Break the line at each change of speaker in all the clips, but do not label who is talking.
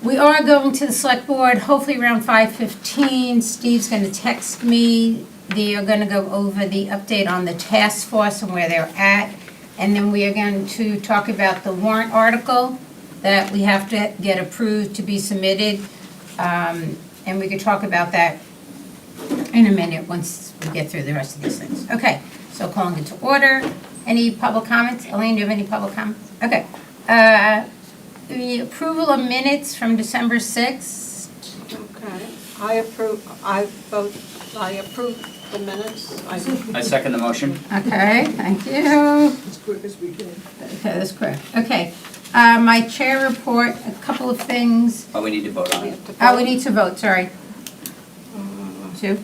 We are going to the select board, hopefully around 5:15. Steve's gonna text me. They are gonna go over the update on the task force and where they're at. And then we are going to talk about the warrant article that we have to get approved to be submitted. And we could talk about that in a minute once we get through the rest of these things. Okay, so calling it to order. Any public comments? Elaine, do you have any public comments? Okay. The approval of minutes from December 6th.
Okay, I approve the minutes.
I second the motion.
Okay, thank you.
As quick as we can.
Okay, that's correct. Okay. My chair report, a couple of things.
Oh, we need to vote on it.
Oh, we need to vote, sorry. Sue?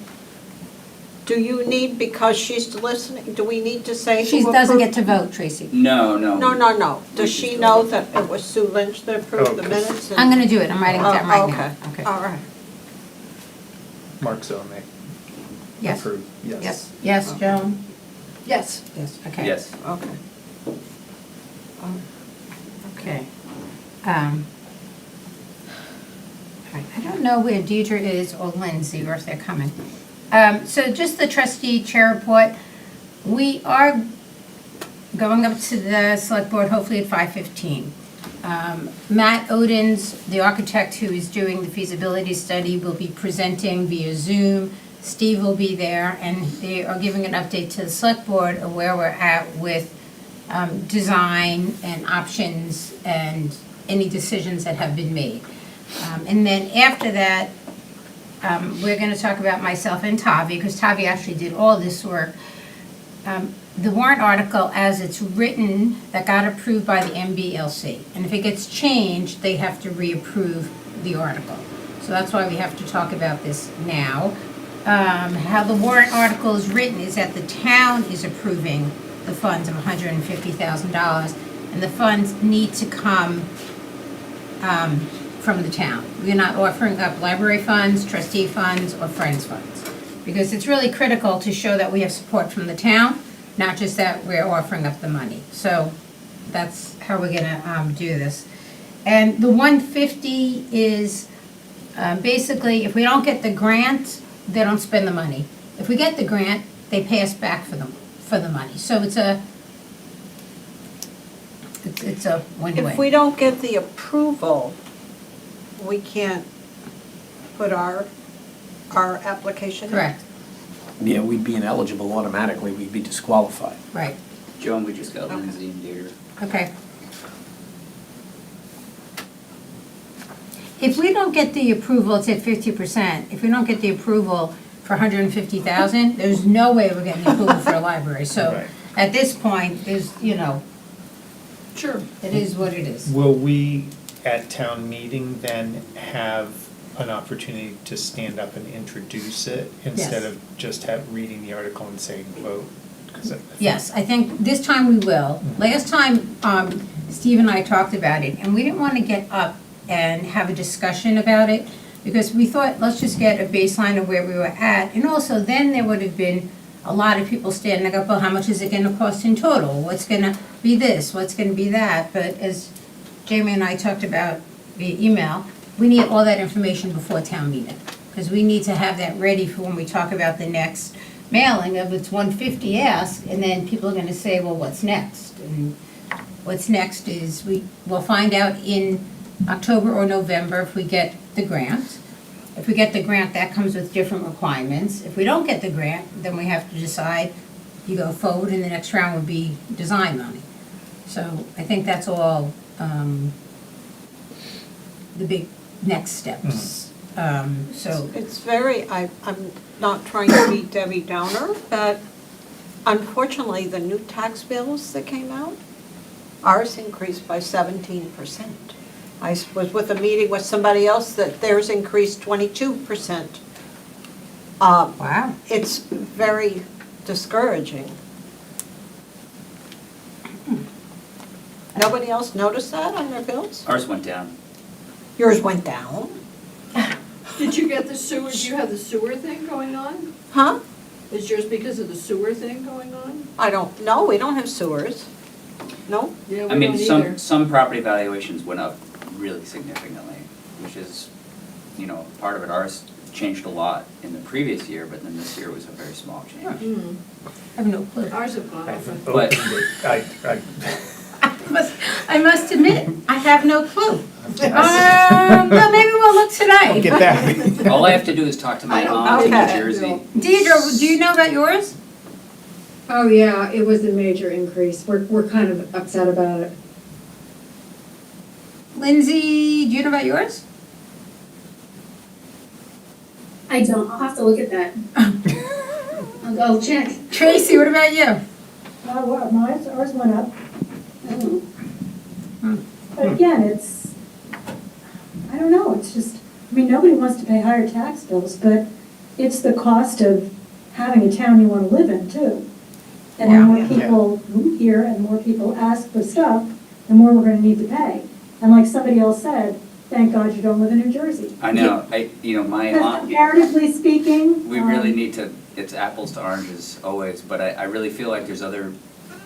Do you need, because she's listening, do we need to say
She
who
doesn't get
approved?
to vote, Tracy.
No.
No.
We
Does
just
she
vote.
know that it was Sue Lynch that approved
Oh,
the
'cause-
minutes? and-
I'm gonna do it, I'm writing it down right now.
Okay, all right.
Mark Zome.
Yes.
Approved, yes.
Yes, Joan?
Yes.
Yes, okay.
Yes.
Okay.
Okay. All right, I don't know where Deidre is or Lindsay, or if they're coming. So just the trustee chair report. We are going up to the select board hopefully at 5:15. Matt Odens, the architect who is doing the feasibility study, will be presenting via Zoom. Steve will be there, and they are giving an update to the select board of where we're at with design and options and any decisions that have been made. And then after that, we're going to talk about myself and Tavi, because Tavi actually did all this work. The warrant article, as it's written, that got approved by the MBLC. And if it gets changed, they have to reapprove the article. So that's why we have to talk about this now. How the warrant article is written is that the town is approving the funds of $150,000, and the funds need to come from the town. We're not offering up library funds, trustee funds, or friends funds, because it's really critical to show that we have support from the town, not just that we're offering up the money. So that's how we're gonna do this. And the 150 is basically, if we don't get the grant, they don't spend the money. If we get the grant, they pay us back for the money. So it's a win-win.
If we don't get the approval, we can't put our application in?
Correct,
Yeah, we'd be ineligible automatically, we'd be disqualified.
right,
Joan, we just got Lindsay and Deirdre.
okay. If we don't get the approval, it's at 50%. If we don't get the approval for 150,000, there's no way we're getting the approval for a library. So
Right.
at this point, there's,
Sure.
it is what it is.
Will we, at town meeting, then have an opportunity to stand up and introduce it instead
Yes.
of just reading the article and saying vote? 'Cause I think-
Yes, I think this time we will. Last time, Steve and I talked about it, and we didn't want to get up and have a discussion about it, because we thought, let's just get a baseline of where we were at. And also, then there would have been a lot of people standing up, well, how much is it going to cost in total? What's going to be this? What's going to be that? But as Jamie and I talked about via email, we need all that information before town meeting, because we need to have that ready for when we talk about the next mailing of it's 150 ask, and then people are going to say, well, what's next? And what's next is we'll find out in October or November if we get the grant. If we get the grant, that comes with different requirements. If we don't get the grant, then we have to decide, you go forward, and the next round would be design money. So I think that's all the big next steps. So,
It's very, I'm not trying to be Debbie Downer, but unfortunately, the new tax bills that came out, ours increased by 17%. I was with a meeting with somebody else that theirs increased 22%.
wow.
It's very discouraging. Nobody else noticed that on their bills?
Ours went down.
Yours went down?
Did you get the sewer, do you have the sewer thing going on?
Huh?
Is yours because of the sewer thing going on?
I don't know, we don't have sewers. No?
Yeah,
I
we
mean,
don't either.
some property valuations went up really significantly. which is, you know, part of it. Ours changed a lot in the previous year, but then this year was a very small change.
Mm.
I have no clue.
Ours have gone
I
up.
haven't
But-
opened it.
I must admit, I have no clue.
I'll
Well, maybe we'll look tonight.
get back.
All I have to do is talk to my
I don't
aunt in
know.
New
Okay.
Jersey.
Deidre, do you know about yours?
Oh, yeah, it was a major increase. We're kind of upset about it.
Lindsay, do you know about yours?
I don't, I'll have to look at that. I'll check.
Tracy, what about you?
Ours went up,
Oh.
but again, it's, I don't know, it's just, I mean, nobody wants to pay higher tax bills, but it's the cost of having a town you want to live in too. And the more
Yeah.
people move here and the more people ask for stuff, the more we're gonna need to pay. And like somebody else said, thank God you don't live in New Jersey.
I know, my
Because
aunt,
comparatively speaking.
we really need to, it's apples to oranges always, but I really feel like there's other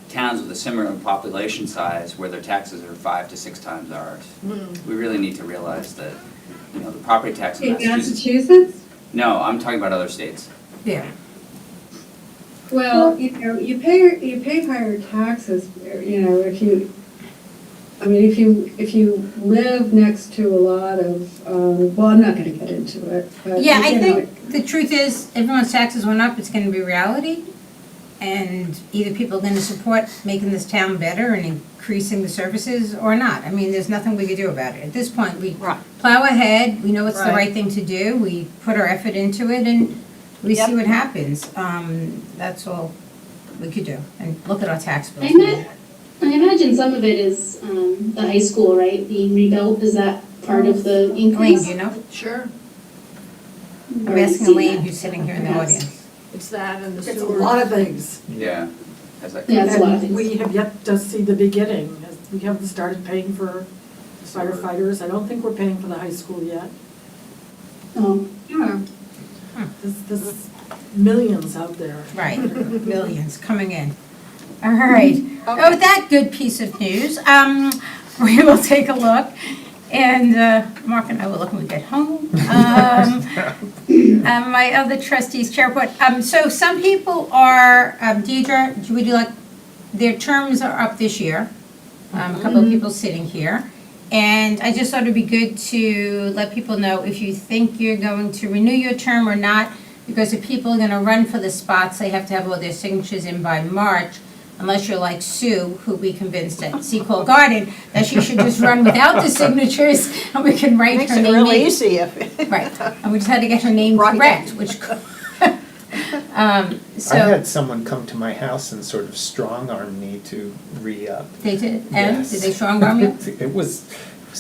towns with a similar population size where their taxes are 5 to 6 times ours. We really need to realize that, you know, the property tax in
In
Massachusetts.
Massachusetts?
No, I'm talking about other states.
Yeah.
Well, you pay higher taxes, if you live next to a lot of, well, I'm not gonna get into it, but.
Yeah, I
you know,
think the truth is, everyone's taxes went up, it's gonna be reality. And either people are gonna support making this town better and increasing the services or not. I mean, there's nothing we can do about it. At this point, we
Right.
plow ahead, we know it's the
Right.
right thing to do, we put our effort into it and we see
Yep.
what happens. That's all we could do. And look at our tax bills.
I imagine some of it is the high school, right, being rebuilt, is that part of the
Elaine,
increase?
do you know?
Sure,
I'm asking Elaine, who's sitting here in the
Yes.
audience.
it's that and the
It's a
sewer.
lot of things.
Yeah. Has that
Yeah, it's a lot of
And
things.
we have yet to see the beginning. We haven't started paying for firefighters. I don't think we're paying for the high school yet.
Oh,
Yeah.
There's millions out there.
Right, millions coming in. All right. Oh, with that good piece of news, we will take a look. And Mark and I will look when we get home. My other trustees chair report. So some people are, Deidre, would you like, their terms are up this year. A couple of people sitting here. And I just thought it'd be good to let people know if you think you're going to renew your term or not, because if people are gonna run for the spots, they have to have all their signatures in by March, unless you're like Sue, who we convinced at Sequoia Garden, that she should just run without the signatures, and we can write
Makes
her
it
name
real
in.
easy if.
Right, and we just had to get her name
Right.
correct, which,
I
so,
had someone come to my house and sort of strong-arm me to re-up.
they did, and
Yes.
did they strong arm you?
It was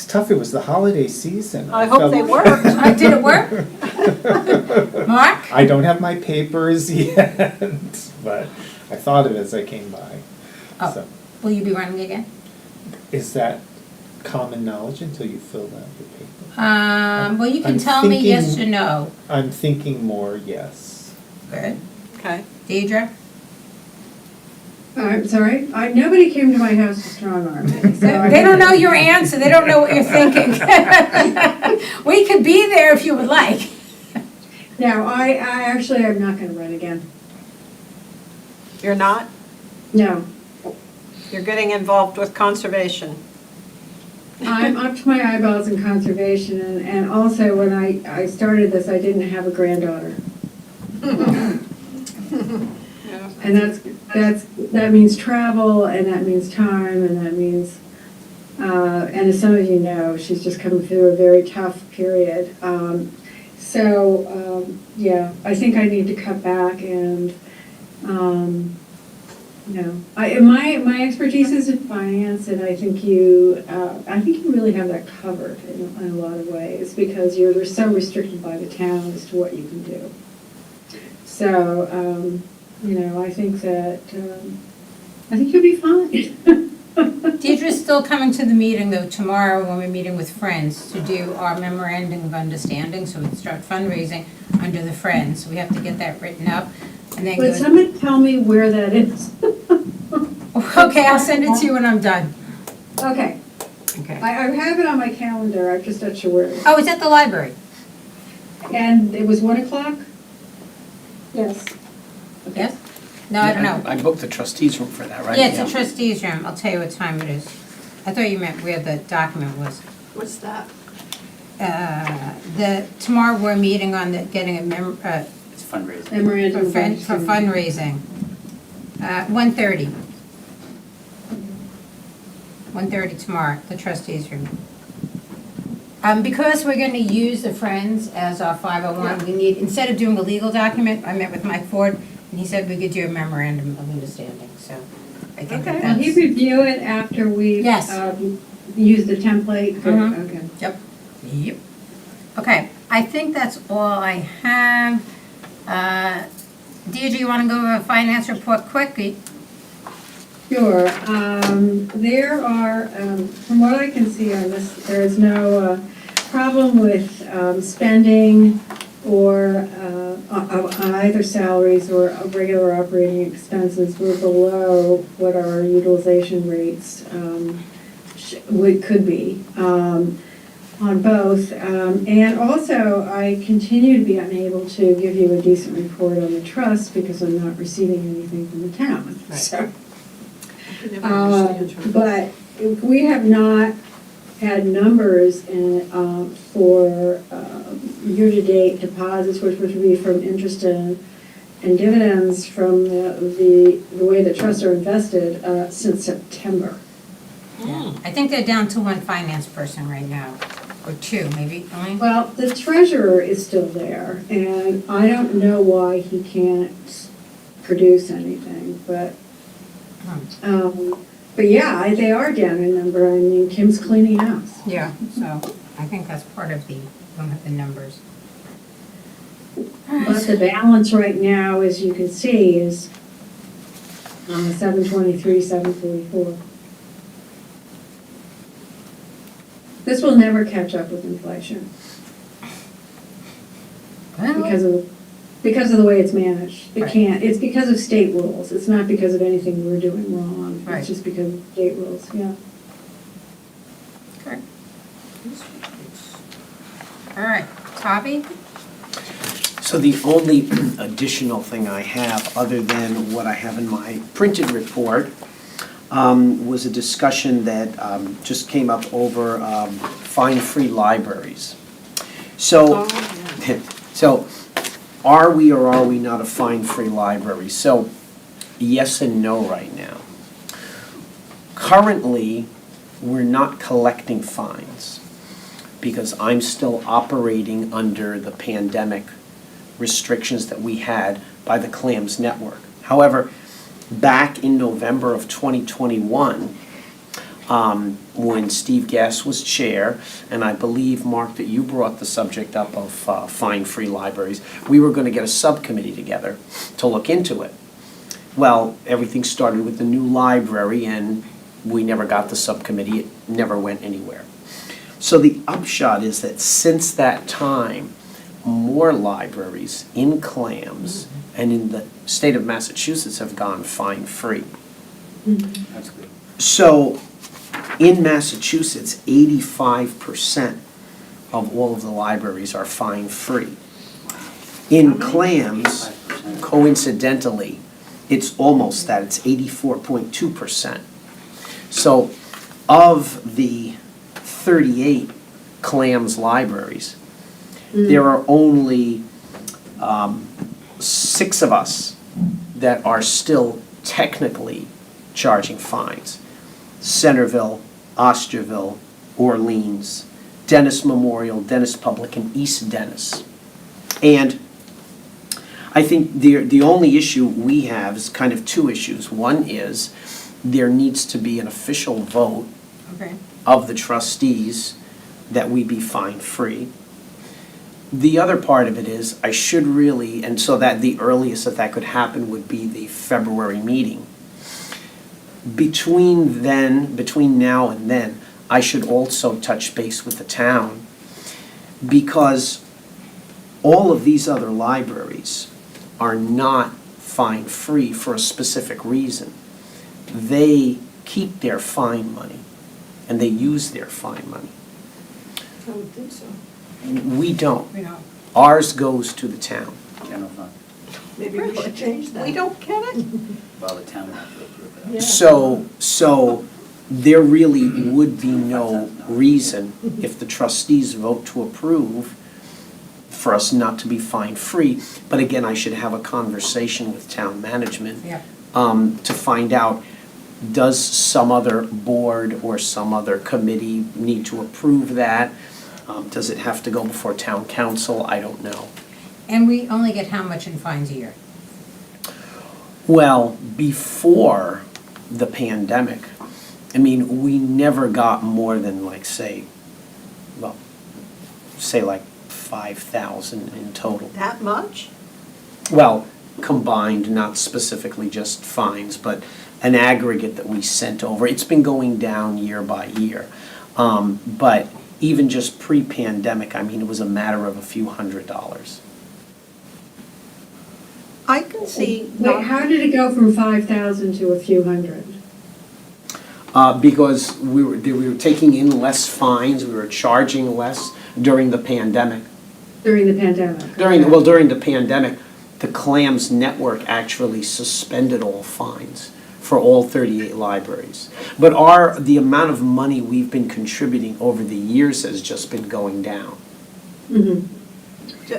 tough, it was the holiday season.
I hope
felt-
they worked.
Did it work? Mark?
I don't have my papers yet, but I thought of it as I came by.
Oh.
So,
Will you be running again?
is that common knowledge until you fill out the paper?
Well, you can
I'm
tell me yes or
thinking-
no.
I'm thinking more yes.
Good.
Okay.
Deidre?
I'm sorry, nobody came to my house to strong arm me. so I-
They don't know your answer, they don't know what you're thinking. We could be there if you would like.
No, I actually, I'm not gonna run again.
You're not?
No.
You're getting involved with conservation.
I'm up to my eyeballs in conservation, and also when I started this, I didn't have a granddaughter. And that means travel, and that means time, and that means, and as some of you know, she's just coming through a very tough period. Yeah, I think I need to cut back and, my expertise is in finance, and I think you really have that covered in a lot of ways, because you're so restricted by the town as to what you can do. So, I think that, I think you'll be fine.
Deidre's still coming to the meeting though tomorrow when we're meeting with Friends to do our memorandum of understanding, so we can start fundraising under the Friends. So we have to get that written up and then
Would
go.
somebody tell me where that is?
Okay, I'll send it to you when I'm done.
Okay,
Okay.
I have it on my calendar, I'm just not sure where it is.
Oh, it's at the library.
And it was 1 o'clock?
Yes.
Okay.
Yes? No, I don't know.
I booked the trustees room for that, right?
Yeah, it's a trustees room. I'll tell you what time it is. I thought you meant where the document was.
What's that?
Tomorrow we're meeting on getting a
It's fundraising.
Memorandum
for fundraising. 1:30. 1:30 tomorrow, the trustees room. Because we're gonna use the Friends as our 501, we need, instead of doing a legal document, I met with Mike Ford, and he said we could do a memorandum of understanding, so I think that
Will he
that's.
review it after we
Yes.
use the template? Good,
Mhm.
okay.
Yep. Okay, I think that's all I have. Deirdre, you wanna go over a finance report quickly?
Sure. There are, from what I can see on this, there is no problem with spending or on either salaries or regular operating expenses. We're below what our utilization rates could be on both. And also, I continue to be unable to give you a decent report on the trust because I'm not receiving anything from the town.
Right.
So.
I can never understand her.
But we have not had numbers for year-to-date deposits, which would be from interest and dividends from the way the trusts are invested since September.
Yeah. I think they're down to one finance person right now, or two, maybe, only.
Well, the treasurer is still there, and I don't know why he can't produce anything, but yeah, they are down in number. I mean, Kim's cleaning house.
Yeah, so I think that's part of the, one of the numbers.
But the balance right now, as you can see, is 723, 744. This will never catch up with inflation because of the way it's managed. It
Right.
can't. It's because of state rules. It's not because of anything we're doing wrong.
Right.
It's just because of state rules, yeah.
Okay. All right, Tavi?
So the only additional thing I have, other than what I have in my printed report, was a discussion that just came up over fine-free libraries. So, so are we or are we not a fine-free library? So yes and no right now. Currently, we're not collecting fines because I'm still operating under the pandemic restrictions that we had by the CLAMS network. However, back in November of 2021, when Steve Gass was chair, and I believe, Mark, that you brought the subject up of fine-free libraries, we were going to get a subcommittee together to look into it. Well, everything started with the new library, and we never got the subcommittee. It never went anywhere. So the upshot is that since that time, more libraries in CLAMS and in the state of Massachusetts have gone fine-free.
That's good.
So in Massachusetts, 85% of all of the libraries are fine-free. In CLAMS,
85%.
coincidentally, it's almost that, it's 84.2%. So of the 38 CLAMS libraries, there are only 6 of us that are still technically charging fines. Centerville, Osterville, Orleans, Dennis Memorial, Dennis Public, and East Dennis. And I think the only issue we have is kind of two issues. One is there needs to be an official vote
Okay.
of the trustees that we be fine-free. The other part of it is I should really, and so that the earliest that could happen would be the February meeting. Between now and then, I should also touch base with the town because all of these other libraries are not fine-free for a specific reason. They keep their fine money and they use their fine money.
I would think so.
We don't.
We don't.
Ours goes to the town.
General fund.
Maybe we should change that.
We don't get it?
Well, the town would have to approve that.
Yeah.
So there really would be no reason, if the trustees vote to approve, for us not to be fine-free. But again, I should have a conversation with town management
Yeah.
to find out, does some other board or some other committee need to approve that? Does it have to go before town council? I don't know.
And we only get how much in fines a year?
Well, before the pandemic, I mean, we never got more than like, say like 5,000 in total.
That much?
Well, combined, not specifically just fines, but an aggregate that we sent over. It's been going down year by year. But even just pre-pandemic, I mean, it was a matter of a few $100s.
I can see.
Wait, how did it go from 5,000 to a few hundred?
Because we were taking in less fines, we were charging less during the pandemic.
During the pandemic?
During the pandemic, the CLAMS network actually suspended all fines for all 38 libraries. But the amount of money we've been contributing over the years has just been going down.
Mhm.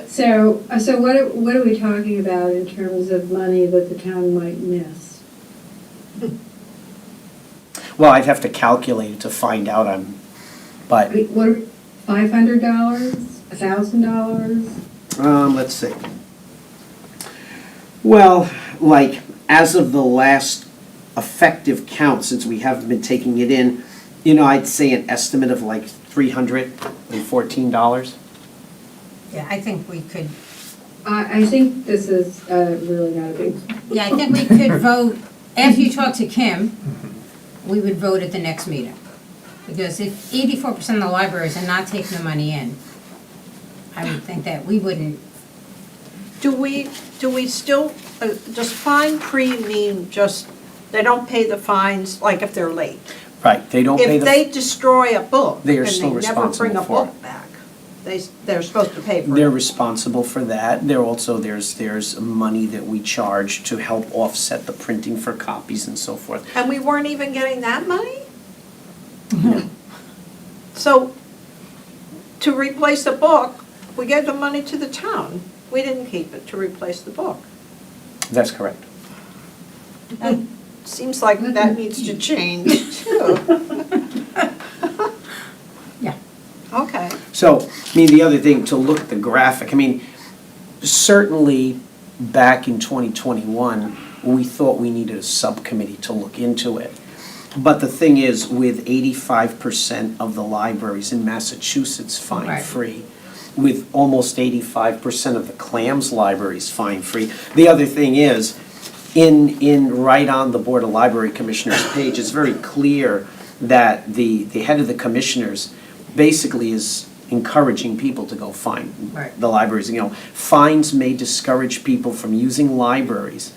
So what are we talking about in terms of money that the town might miss?
Well, I'd have to calculate it to find out, but,
What, $500, $1,000?
let's see. Well, like, as of the last effective count, since we haven't been taking it in, I'd say an estimate of like $314.
Yeah, I think we could,
I think this is really not a big,
yeah, I think we could vote, after you talk to Kim, we would vote at the next meeting. Because if 84% of the libraries are not taking the money in, I would think that we wouldn't,
Do we still, does fine-free mean just, they don't pay the fines, like if they're late?
Right, they don't pay
If they destroy a book
They are
and
still
they never bring a
responsible for
book back, they're supposed to pay for
They're
it.
responsible for that. There's money that we charge to help offset the printing for copies and so forth.
And we weren't even getting that money? So, to replace a book, we gave the money to the town. We didn't keep it to replace the book.
That's correct.
And seems like that needs to change too.
yeah.
Okay.
So, I mean, the other thing, to look at the graphic, I mean, certainly back in 2021, we thought we needed a subcommittee to look into it. But the thing is, with 85% of the libraries in Massachusetts fine-free, with almost 85% of the CLAMS libraries fine-free, the other thing is, right on the Board of Library Commissioners page, it's very clear that the head of the commissioners basically is encouraging people to go fine the libraries. Fines may discourage people from using libraries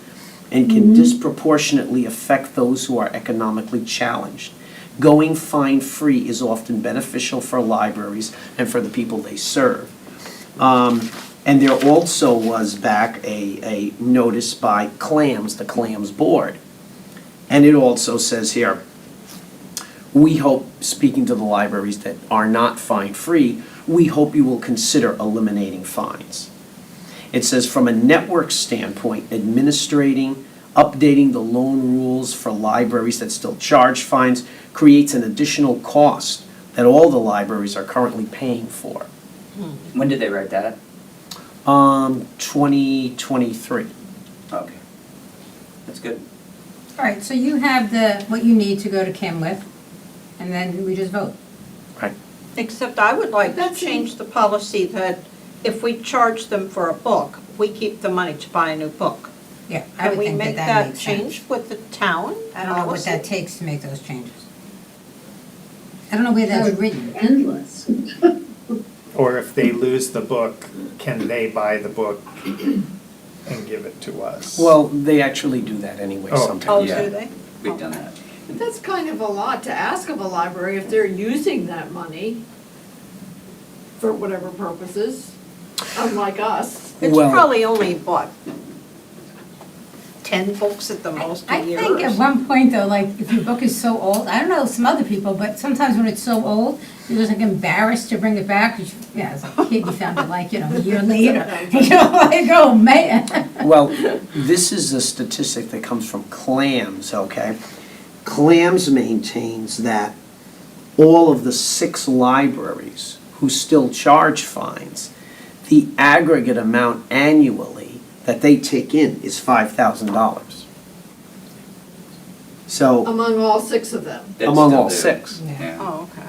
and can disproportionately affect those who are economically challenged. Going fine-free is often beneficial for libraries and for the people they serve. And there also was back a notice by CLAMS, the CLAMS board. And it also says here, we hope, speaking to the libraries that are not fine-free, we hope you will consider eliminating fines. It says, from a network standpoint, updating the loan rules for libraries that still charge fines creates an additional cost that all the libraries are currently paying for.
When did they write that?
2023.
Okay. That's good.
All right, so you have what you need to go to Kim with, and then we just vote.
Right.
Except I would like to
That's
change the policy that if we charge them for a book, we keep the money to buy a new book.
Yeah, I
Can
would
we
think
make
that
that
makes sense.
change with the town
I don't know what that
policy?
takes to make those changes. I don't know where that's written.
Endless.
Or if they lose the book, can they buy the book and give it to us?
Well, they actually do that anyway
Oh.
sometimes.
Oh,
Yeah.
do they?
We've done that.
that's kind of a lot to ask of a library if they're using that money for whatever purposes, unlike us.
It's
Well-
probably only, what, 10 books at the most a
I
year?
think
or
at one point though, like if your book is so old, I don't know some other people, but sometimes when it's so old, you're just like embarrassed to bring it back. 'Cause yeah, as a kid, you found it like, a year later. Like, oh man.
Well, this is a statistic that comes from Clams, okay? Clams maintains that all of the 6 libraries who still charge fines, the aggregate amount annually that they take in is $5,000. So,
Among all 6 of them,
That
among
still
all
do.
6.
Yeah.
Oh, okay,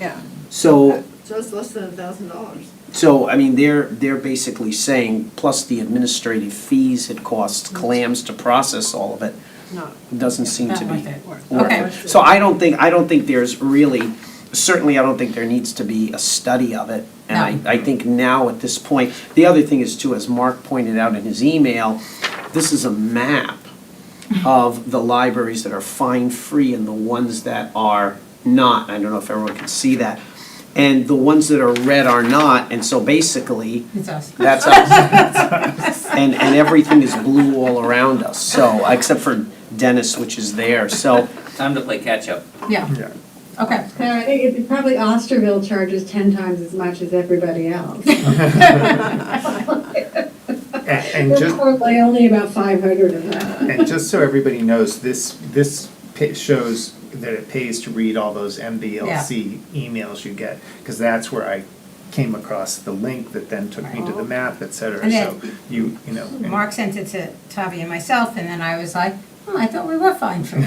yeah.
So,
so it's less than $1,000.
So, I mean, they're basically saying, plus the administrative fees it costs Clams to process all of it,
No,
doesn't seem
Not
to be
worth it.
worth
Okay.
it. So I don't think there's really, certainly I don't think there needs to be a study of it. And I think now at this point, the other thing is too, as Mark pointed out in his email, this is a map of the libraries that are fine-free and the ones that are not. I don't know if everyone can see that. And the ones that are red are not, and so basically,
It's us.
that's us. And everything is blue all around us, so, except for Dennis, which is there, so.
Time to play catch-up.
Yeah,
Yeah.
okay.
I think probably Osterville charges 10 times as much as everybody else.
And just,
We're probably only about 500 of them.
and just so everybody knows, this shows that it pays to read all those MBLC emails you get, because that's where I came across the link that then took me to the map, et cetera,
And
so
then
you know.
Mark sent it to Tavi and myself, and then I was like, oh, I thought we were fine for.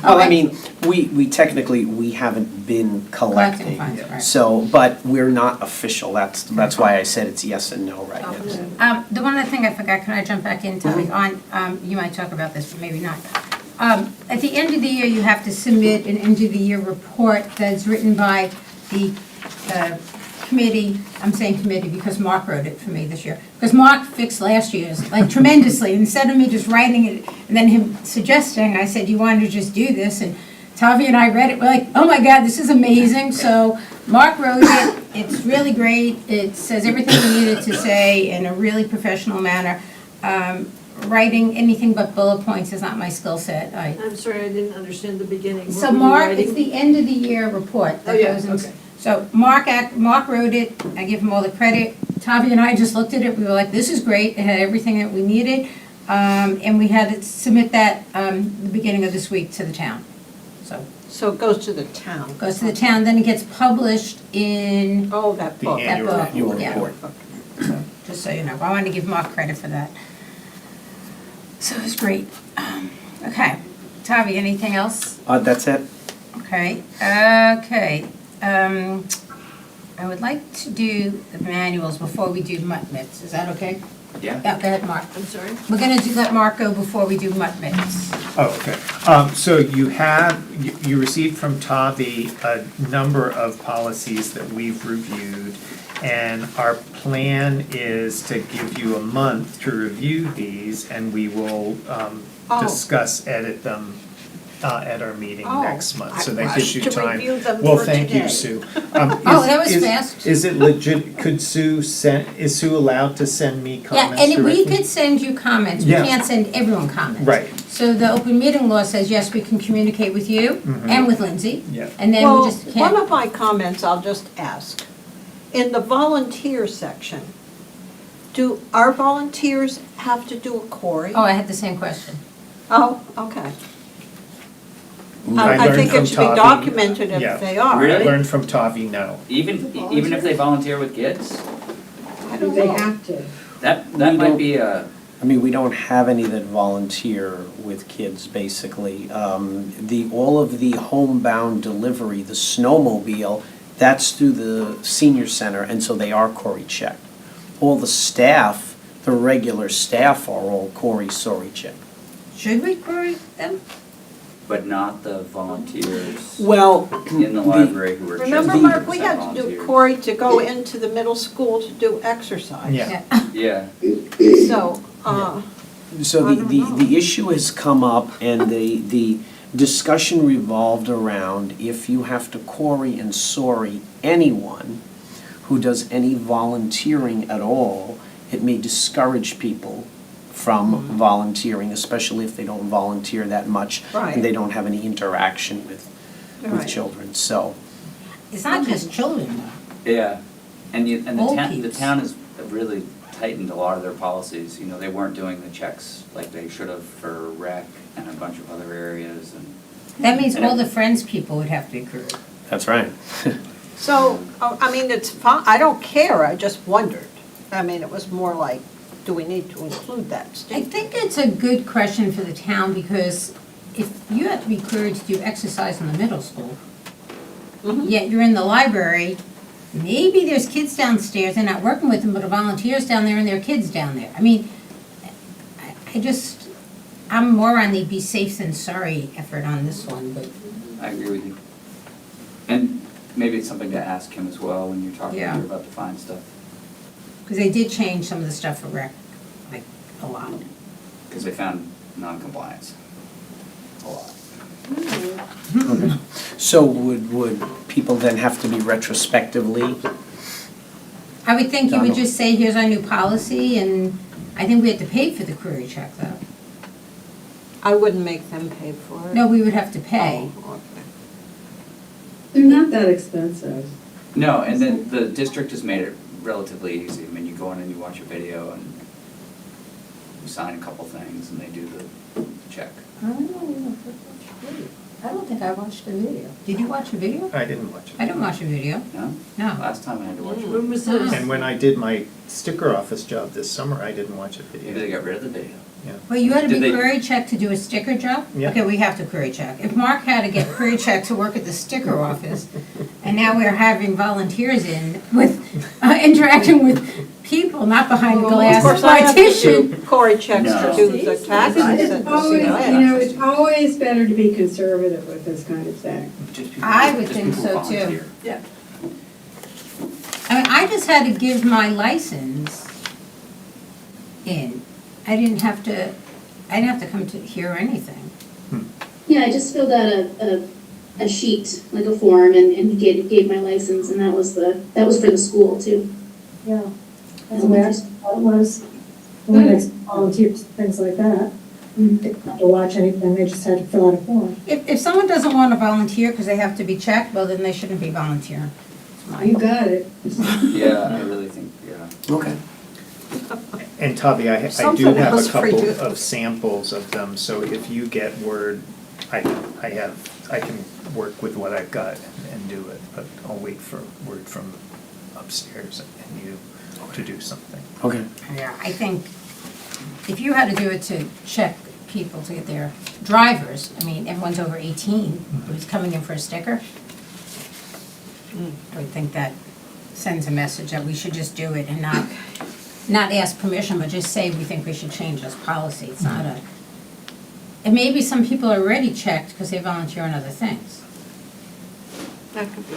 Well, I
Okay.
mean, we technically, we haven't been collecting.
Fines, right.
So, but we're not official, that's why I said it's yes and no right now.
The one other thing I forgot, can I jump back in, Tavi, on, you might talk about this, but maybe not. At the end of the year, you have to submit an end-of-the-year report that's written by the committee. I'm saying committee because Mark wrote it for me this year. Because Mark fixed last year's, like tremendously. Instead of me just writing it and then him suggesting, I said, you wanted to just do this? And Tavi and I read it, we're like, oh my God, this is amazing. So Mark wrote it, it's really great. It says everything we needed to say in a really professional manner. Writing anything but bullet points is not my skill set.
I'm sorry, I didn't understand the beginning.
So
What were you
Mark,
writing?
it's the end of the year report
Oh,
that
yeah,
goes in.
okay.
So Mark wrote it, I give him all the credit. Tavi and I just looked at it, we were like, this is great, it had everything that we needed. And we had to submit that, the beginning of this week to the town. So,
So it goes to the town.
goes to the town, then it gets published in
Oh, that
The
book.
that
annual
book.
Annual
Yeah.
report.
Just so you know, I wanted to give Mark credit for that. So it was great. Okay, Tavi, anything else?
That's it?
Okay, I would like to do the manuals before we do mutt mitts, is that okay?
Yeah.
Yeah, go ahead, Mark.
I'm sorry?
We're gonna let Mark go before we do mutt mitts.
Oh, okay. So you received from Tavi a number of policies that we've reviewed, and our plan is to give you a month to review these, and we will
Oh.
discuss, edit them at our meeting
Oh,
next month, so
I
that gives
rushed
you
to
time.
review them
Well,
for
thank you,
today.
Sue.
Oh, that was fast.
Is it legit, is Sue allowed to send me
Yeah,
comments
and
directly?
we could send you comments, we
Yeah.
can't send everyone comments.
Right.
So the open meeting law says, yes, we can communicate with you and with Lindsay.
Yeah.
And then we
Well,
just
one
can't,
of my comments, I'll just ask. In the volunteer section, do our volunteers have to do a query?
oh, I had the same question.
Oh, okay.
I
I
learned
think
from
it should be
Tavi-
documented
yeah.
if they are.
Really?
I learned from Tavi, no.
Even if they volunteer with kids?
I don't
They
know.
have to.
That
We
might
don't-
be a,
I mean, we don't have any that volunteer with kids, basically. All of the homebound delivery, the snowmobile, that's through the senior center, and so they are Cory checked. All the staff, the regular staff are all Cory Sori checked.
Should we query them?
but not the volunteers
Well,
in the library who are just
Remember,
100%
Mark, we had to do
volunteers.
query to go into the middle school to do exercise.
Yeah.
Yeah,
So,
So
I
the,
don't
the,
know.
the issue has come up, and the discussion revolved around if you have to query and sorry anyone who does any volunteering at all, it may discourage people from volunteering, especially if they don't volunteer that much
Right.
and they don't have any interaction with
Right.
children, so.
It's not just children though.
Yeah, and the
Old
town, the
peeps.
town has really tightened a lot of their policies, you know, they weren't doing the checks like they should have for rec and a bunch of other areas, and
That means
And
all
it-
the Friends people would have to be accrued.
That's right.
So, I mean, it's fine, I don't care, I just wondered. I mean, it was more like, do we need to include that
I
statement?
think it's a good question for the town, because if you have to be cleared to do exercise in the middle school,
Mhm.
yet you're in the library, maybe there's kids downstairs, they're not working with them, but a volunteer's down there and there are kids down there. I mean, I'm more on the be safe than sorry effort on this one, but
I agree with you. And maybe it's something to ask him as well when you're talking to
Yeah.
her about the fine stuff,
because they did change some of the stuff for rec, like, a lot.
because they found non-compliance, a lot.
So would people then have to be retrospectively?
I would think you would
Donald.
just say, here's our new policy, and I think we have to pay for the query check, though.
I wouldn't make them pay for it.
No, we would have to pay.
Oh, okay.
They're not that expensive.
No, and then the district has made it relatively easy, I mean, you go in and you watch a video and you sign a couple things and they do the check.
I don't know if I watched a video. I don't think I watched a video. Did you watch a video?
I didn't watch it.
I didn't watch a video,
No?
no.
Last time I had to watch it.
When was this?
And when I did my sticker office job this summer, I didn't watch a
Maybe they
video.
got rid of the video.
Well, you had to
Did
be
they-
query checked to do a sticker job?
Yeah.
Okay, we have to query check. If Mark had to get query checked to work at the sticker office, and now we're having volunteers in with, interacting with people, not behind a
Of
glass
course, I have to
partition.
do Cory checks to
No.
do the taxes
It's
and the
always,
CIS.
it's always better to be conservative with this kind of thing.
Just people-
I would
just
think
people
so, too.
volunteer.
Yeah.
I mean, I just had to give my license in. I didn't have to come to hear anything.
Yeah, I just filled out a sheet, like a form, and gave my license, and that was for the school too.
Yeah, that's the way I thought it was. When they volunteers, things like that. They didn't have to watch anything, they just had to fill out a form.
If someone doesn't want to volunteer because they have to be checked, well, then they shouldn't be volunteering. It's my-
You got it.
Yeah, I really think, yeah.
Okay.
And Tavi, I do
Something
have a
else for
couple
you.
of samples of them, so if you get word, I can work with what I've got and do it, but I'll wait for word from upstairs and you to do something.
Okay.
Yeah, I think if you had to do it to check people to get their drivers, I mean, everyone's over 18 who's coming in for a sticker, I would think that sends a message that we should just do it and not ask permission, but just say we think we should change this policy. It's not a, and maybe some people are already checked because they volunteer on other things.
That could be.